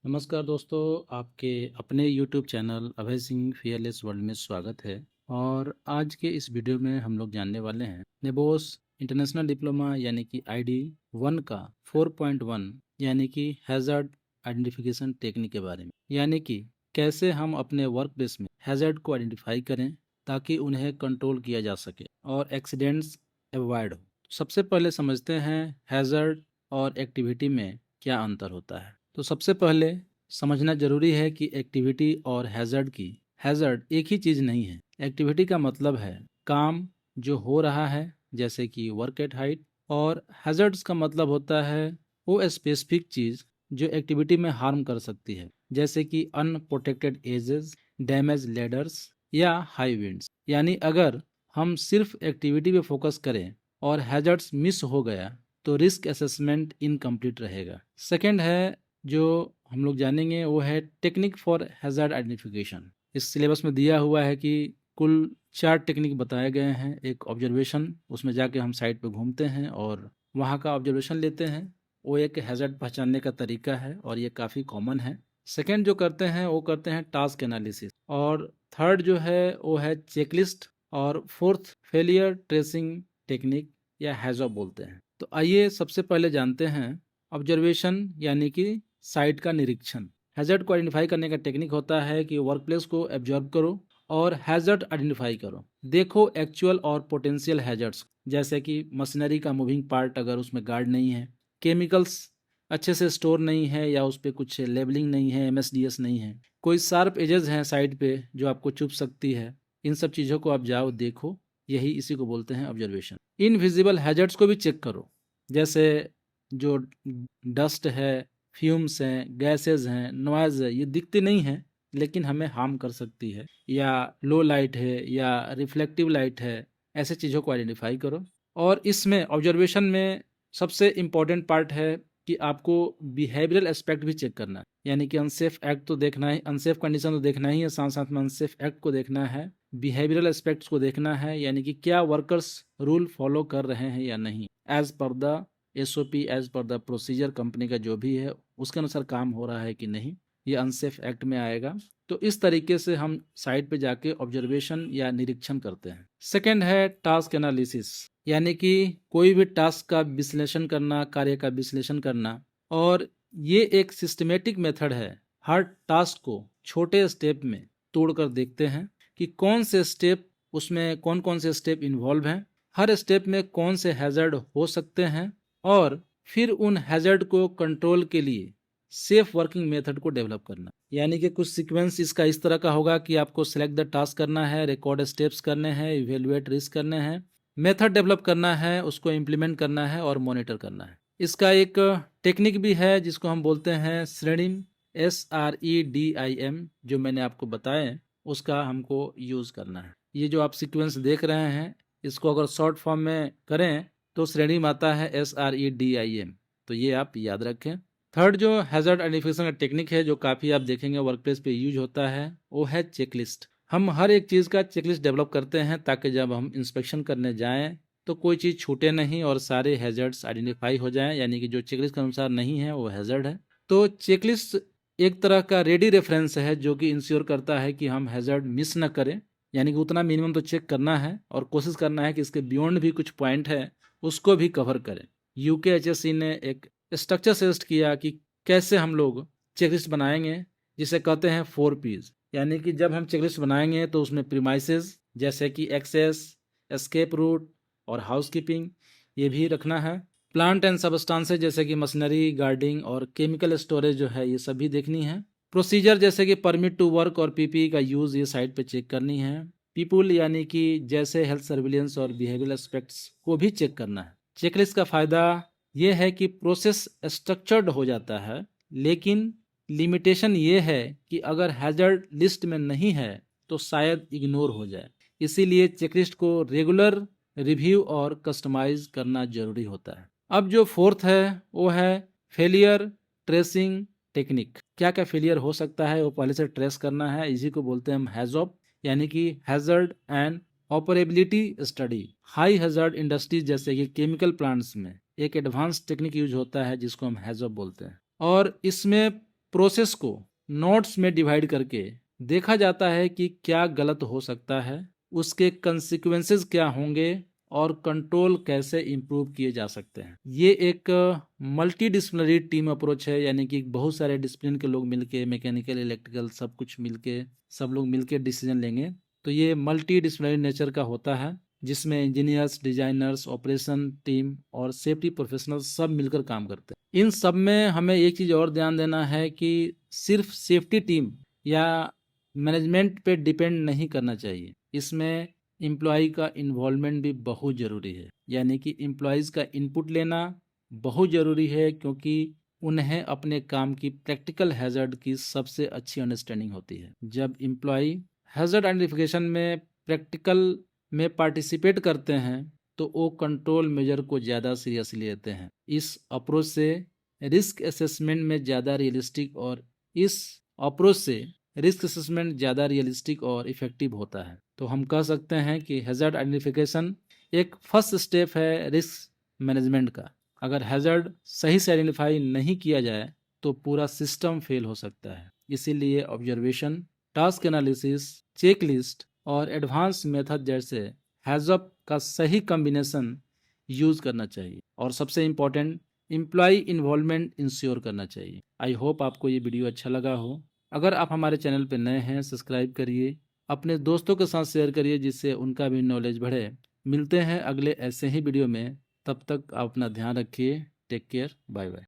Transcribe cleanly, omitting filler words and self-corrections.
नमस्कार दोस्तों, आपके अपने YouTube channel Abhay Singh fearless world में स्वागत है। और आज के इस वीडियो में हम लोग जानने वाले हैं नेबोस इंटरनेशनल डिप्लोमा यानी कि आईडी 1 का 4.1 यानी कि हैज़ार्ड आइडेंटिफिकेशन टेक्निक के बारे में, यानी कि कैसे हम अपने वर्क प्लेस में हैज़ार्ड को आइडेंटिफाई करें ताकि उन्हें कंट्रोल किया जा सके और एक्सीडेंट्स अवॉइड हो। सबसे पहले समझते हैं हैज़ार्ड और एक्टिविटी में क्या अंतर होता है। तो सबसे पहले समझना जरूरी है कि एक्टिविटी और हैज़र्ड एक ही चीज नहीं है। एक्टिविटी का मतलब है काम जो हो रहा है, जैसे कि वर्क एट हाइट, और हैज़र्ड्स का मतलब होता है वो स्पेसिफिक चीज जो एक्टिविटी में हार्म कर सकती है, जैसे कि अनप्रोटेक्टेड एजेस, डैमेज लेडर्स या हाई विंड्स। यानी अगर हम सिर्फ एक्टिविटी पे फोकस करें और हैज़र्ड्स मिस हो गया तो रिस्क असेसमेंट इनकम्प्लीट रहेगा। सेकंड है जो हम लोग जानेंगे वो है टेक्निक फॉर हैज़ार्ड आइडेंटिफिकेशन। इस सिलेबस में दिया हुआ है कि कुल 4 टेक्निक बताए गए हैं। एक ऑब्जर्वेशन, उसमें जाके हम साइट पे घूमते हैं और वहाँ का ऑब्जर्वेशन लेते हैं, वो एक हैज़ार्ड पहचानने का तरीका है और ये काफ़ी कॉमन है। सेकेंड जो करते हैं वो करते हैं टास्क एनालिसिस, और थर्ड जो है वो है चेकलिस्ट, और फोर्थ फेलियर ट्रेसिंग टेक्निक या हैज़ॉ बोलते हैं। तो आइए सबसे पहले जानते हैं ऑब्जर्वेशन यानी कि साइट का निरीक्षण। हैज़र्ड को आइडेंटिफाई करने का टेक्निक होता है कि वर्क प्लेस को ऑब्जर्व करो और हैज़र्ड आइडेंटिफाई करो। देखो एक्चुअल और पोटेंशियल हैज़र्ड्स, जैसे कि मशीनरी का मूविंग पार्ट अगर उसमें गार्ड नहीं है, केमिकल्स अच्छे से स्टोर नहीं है या उस पर कुछ लेबलिंग नहीं है, एमएसडीएस नहीं है, कोई शार्प एजेस हैं साइड पे जो आपको चुभ सकती है, इन सब चीज़ों को आप जाओ देखो। यही इसी को बोलते हैं ऑब्जर्वेशन। इनविजिबल हैज़र्ड्स को भी चेक करो, जैसे जो डस्ट है, फ्यूम्स हैं, गैसेज हैं, नॉइज है, ये दिखती नहीं है लेकिन हमें हार्म कर सकती है, या लो लाइट है या रिफ्लेक्टिव लाइट है, ऐसे चीज़ों को आइडेंटिफाई करो। और इसमें ऑब्जर्वेशन में सबसे इम्पॉर्टेंट पार्ट है कि आपको बिहेवियरल एस्पेक्ट भी चेक करना है, यानी कि अनसेफ एक्ट तो देखना है, अनसेफ कंडीशन तो देखना ही है, साथ साथ में अनसेफ एक्ट को देखना है, बिहेवियरल एस्पेक्ट्स को देखना है, यानी कि क्या वर्कर्स रूल फॉलो कर रहे हैं या नहीं, as per the SOP, as per the procedure, company का जो भी है उसके अनुसार काम हो रहा है कि नहीं, ये अनसेफ एक्ट में आएगा। तो इस तरीके से हम साइट पे जाके ऑब्जर्वेशन या निरीक्षण करते हैं। सेकंड है टास्क एनालिसिस, यानी कि कोई भी टास्क का विश्लेषण करना, कार्य का विश्लेषण करना, और ये एक सिस्टमेटिक मेथड है। हर टास्क को छोटे स्टेप में तोड़कर देखते हैं कि कौन से स्टेप, उसमें कौन कौन से स्टेप इन्वॉल्व हैं, हर स्टेप में कौन से हैज़र्ड हो सकते हैं, और फिर उन हैज़र्ड को कंट्रोल के लिए सेफ वर्किंग मेथड को डेवलप करना। यानी कि कुछ सीक्वेंस इसका इस तरह का होगा कि आपको सिलेक्ट द टास्क करना है, रिकॉर्ड स्टेप्स करने हैं, इवेलुएट रिस्क करने हैं, मेथड डेवलप करना है, उसको इम्प्लीमेंट करना है और मॉनिटर करना है। इसका एक टेक्निक भी है जिसको हम बोलते हैं SREDIM, SREDIM, जो मैंने आपको बताया उसका हमको यूज़ करना है। ये जो आप सीक्वेंस देख रहे हैं इसको अगर शॉर्ट फॉर्म में करें तो SREDIM आता है, SREDIM, तो ये आप याद रखें। थर्ड जो हैज़र्ड आइडेंटिफिकेशन का टेक्निक है जो काफ़ी आप देखेंगे वर्क प्लेस पे यूज होता है, वो है चेकलिस्ट। हम हर एक चीज़ का चेकलिस्ट डेवलप करते हैं ताकि जब हम इंस्पेक्शन करने जाएं तो कोई चीज़ छूटे नहीं और सारे हैज़र्ड्स आइडेंटिफाई हो जाएं, यानी कि जो चेकलिस्ट के अनुसार नहीं है वो हैज़र्ड है। तो चेकलिस्ट एक तरह का रेडी रेफरेंस है जो कि इंश्योर करता है कि हम हैज़र्ड मिस न करें, यानी कि उतना मिनिमम तो चेक करना है और कोशिश करना है कि इसके बियॉन्ड भी कुछ पॉइंट है उसको भी कवर करें। UKHSC ने एक स्ट्रक्चर सजेस्ट किया कि कैसे हम लोग चेकलिस्ट बनाएंगे, जिसे कहते हैं 4Ps। यानी कि जब हम चेकलिस्ट बनाएंगे तो उसमें प्रीमाइसेस जैसे कि एक्सेस, एस्केप रूट और हाउसकीपिंग ये भी रखना है। प्लांट एंड सबस्टांसेस जैसे कि मशीनरी, गार्डिंग और केमिकल स्टोरेज जो है ये सभी देखनी है। प्रोसीजर जैसे कि परमिट टू वर्क और PPE का यूज़ ये साइट पे चेक करनी है। पीपुल यानी कि जैसे हेल्थ सर्विलेंस और बिहेवियरल एस्पेक्ट्स को भी चेक करना है। चेकलिस्ट का फ़ायदा ये है कि प्रोसेस स्ट्रक्चर्ड हो जाता है, लेकिन लिमिटेशन ये है कि अगर हैज़र्ड लिस्ट में नहीं है तो शायद इग्नोर हो जाए। इसीलिए चेकलिस्ट को रेगुलर रिव्यू और कस्टमाइज करना जरूरी होता है। अब जो फोर्थ है वो है फेलियर ट्रेसिंग टेक्निक। क्या क्या फेलियर हो सकता है वो पहले से ट्रेस करना है, इसी को बोलते हैं हम हैज़ॉप, यानी कि hazard and operability study. High hazard industries जैसे कि केमिकल प्लांट्स में एक एडवांस टेक्निक यूज होता है जिसको हम हैज़ॉप बोलते हैं, और इसमें प्रोसेस को नोट्स में डिवाइड करके देखा जाता है कि क्या गलत हो सकता है, उसके कंसिक्वेंसेस क्या होंगे और कंट्रोल कैसे इम्प्रूव किए जा सकते हैं। ये एक मल्टी डिसिप्लिनरी टीम अप्रोच है, यानी कि बहुत सारे डिसिप्लिन के लोग मिलके, मैकेनिकल, इलेक्ट्रिकल, सब कुछ मिलके, सब लोग मिलके डिसीजन लेंगे। तो ये मल्टी डिसिप्लिनरी नेचर का होता है, जिसमें इंजीनियर्स, डिजाइनर्स, ऑपरेशन टीम और सेफ्टी प्रोफेशनल सब मिलकर काम करते हैं। इन सब में हमें एक चीज़ और ध्यान देना है कि सिर्फ सेफ्टी टीम या मैनेजमेंट पे डिपेंड नहीं करना चाहिए। इसमें एम्प्लॉय का इन्वॉल्वमेंट भी बहुत ज़रूरी है, यानी कि एम्प्लॉयज़ का इनपुट लेना बहुत ज़रूरी है, क्योंकि उन्हें अपने काम की प्रैक्टिकल हैज़र्ड की सबसे अच्छी अंडरस्टैंडिंग होती है। जब एम्प्लॉय हैज़र्ड आइडेंटिफिकेशन में प्रैक्टिकल में पार्टिसिपेट करते हैं तो वो कंट्रोल मेजर को ज़्यादा सीरियसली लेते हैं। इस अप्रोच से रिस्क असेसमेंट में ज़्यादा रियलिस्टिक और इफेक्टिव होता है। तो हम कह सकते हैं कि हैज़र्ड आइडेंटिफिकेशन एक फर्स्ट स्टेप है रिस्क मैनेजमेंट का। अगर हैज़र्ड सही से आइडेंटिफाई नहीं किया जाए तो पूरा सिस्टम फेल हो सकता है। इसीलिए observation, task analysis, check list और एडवांस मेथड जैसे हैज़अप का सही कॉम्बिनेशन यूज़ करना चाहिए, और सबसे इम्पोर्टेंट एम्प्लॉय इन्वॉल्वमेंट इंश्योर करना चाहिए। आई होप आपको ये वीडियो अच्छा लगा हो। अगर आप हमारे चैनल पर नए हैं, सब्सक्राइब करिए, अपने दोस्तों के साथ शेयर करिए, जिससे उनका भी नॉलेज बढ़े। मिलते हैं अगले ऐसे ही वीडियो में, तब तक आप अपना ध्यान रखिए। Take care, bye bye.